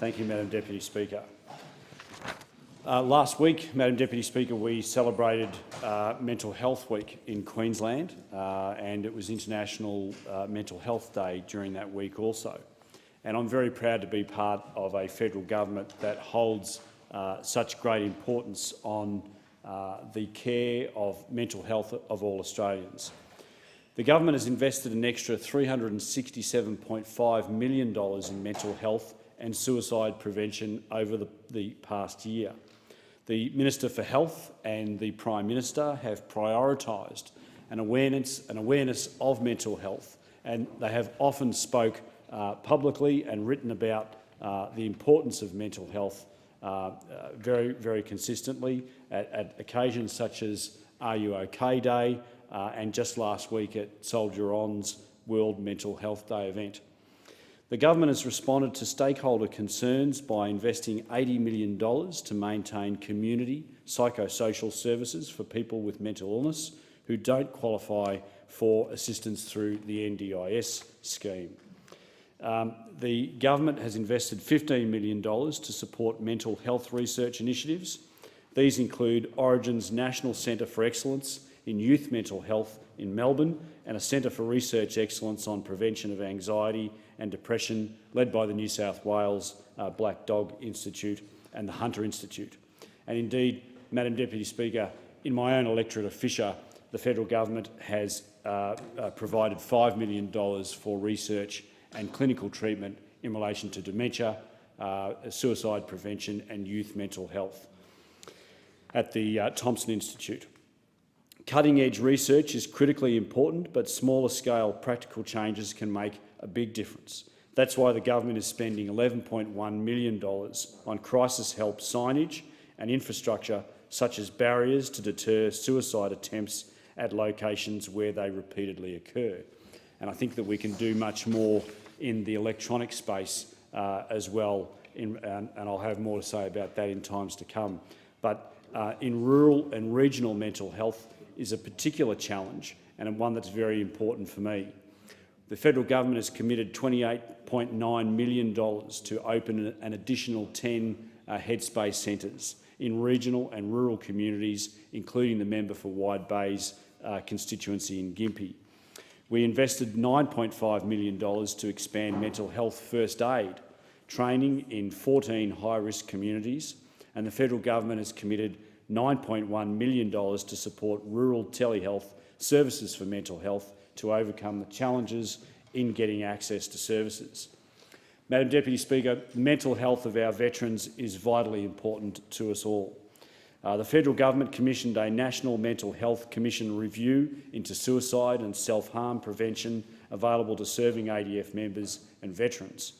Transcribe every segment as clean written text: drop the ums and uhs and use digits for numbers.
Thank you, Madam Deputy Speaker. Last week, Madam Deputy Speaker, we celebrated Mental Health Week in Queensland, and it was International Mental Health Day during that week also. And I'm very proud to be part of a federal government that holds such great importance on the care of mental health of all Australians. The government has invested an extra $367.5 million in mental health and suicide prevention over the past year. The Minister for Health and the Prime Minister have prioritised an awareness of mental health, and they have often spoke publicly and written about the importance of mental health very, very consistently at occasions such as Are You OK Day and just last week at Soldier On's World Mental Health Day event. The government has responded to stakeholder concerns by investing $80 million to maintain community psychosocial services for people with mental illness who don't qualify for assistance through the NDIS scheme. The government has invested $15 million to support mental health research initiatives. These include Origin's National Centre for Excellence in Youth Mental Health in Melbourne and a Centre for Research Excellence on Prevention of Anxiety and Depression led by the New South Wales Black Dog Institute and the Hunter Institute. And indeed, Madam Deputy Speaker, in my own electorate of Fisher, the federal government has provided $5 million for research and clinical treatment in relation to dementia, suicide prevention and youth mental health at the Thompson Institute. Cutting-edge research is critically important, but smaller-scale practical changes can make a big difference. That's why the government is spending $11.1 million on crisis help signage and infrastructure such as barriers to deter suicide attempts at locations where they repeatedly occur. And I think that we can do much more in the electronic space as well, and I'll have more to say about that in times to come. But in rural and regional mental health is a particular challenge and one that's very important for me. The federal government has committed $28.9 million to open an additional 10 headspace centres in regional and rural communities, including the member for Wide Bay's constituency in Gympie. We invested $9.5 million to expand mental health first aid training in 14 high-risk communities, and the federal government has committed $9.1 million to support rural telehealth services for mental health to overcome the challenges in getting access to services. Madam Deputy Speaker, the mental health of our veterans is vitally important to us all. The federal government commissioned a National Mental Health Commission review into suicide and self-harm prevention available to serving ADF members and veterans.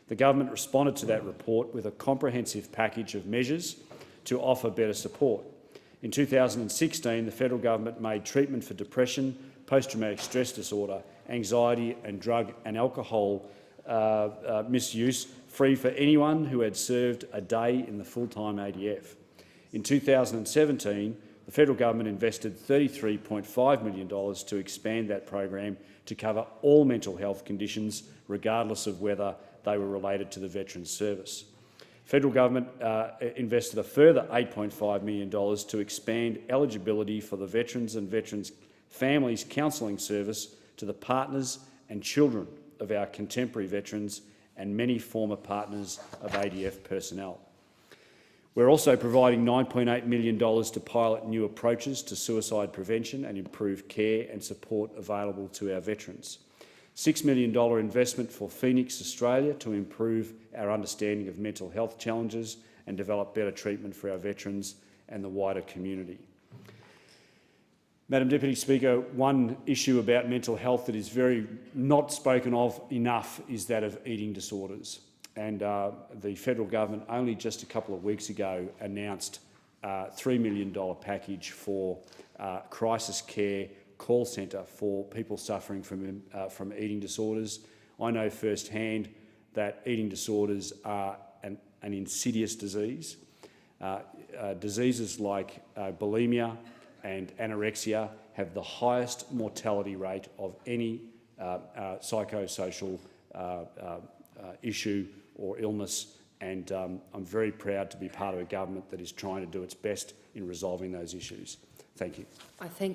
The government responded to that report with a comprehensive package of measures to offer better support. In 2016, the federal government made treatment for depression, post-traumatic stress disorder, anxiety and drug and alcohol misuse free for anyone who had served a day in the full-time ADF. In 2017, the federal government invested $33.5 million to expand that program to cover all mental health conditions, regardless of whether they were related to the Veterans Service. Federal government invested a further $8.5 million to expand eligibility for the Veterans and Veterans Families Counselling Service to the partners and children of our contemporary veterans and many former partners of ADF personnel. We're also providing $9.8 million to pilot new approaches to suicide prevention and improve care and support available to our veterans. $6 million investment for Phoenix Australia to improve our understanding of mental health challenges and develop better treatment for our veterans and the wider community. Madam Deputy Speaker, one issue about mental health that is very not spoken of enough is that of eating disorders. And the federal government only just a couple of weeks ago announced a $3 million package for crisis care call centre for people suffering from eating disorders. I know firsthand that eating disorders are an insidious disease. Diseases like bulimia and anorexia have the highest mortality rate of any psychosocial issue or illness and I'm very proud to be part of a government that is trying to do its best in resolving those issues. Thank you. I thank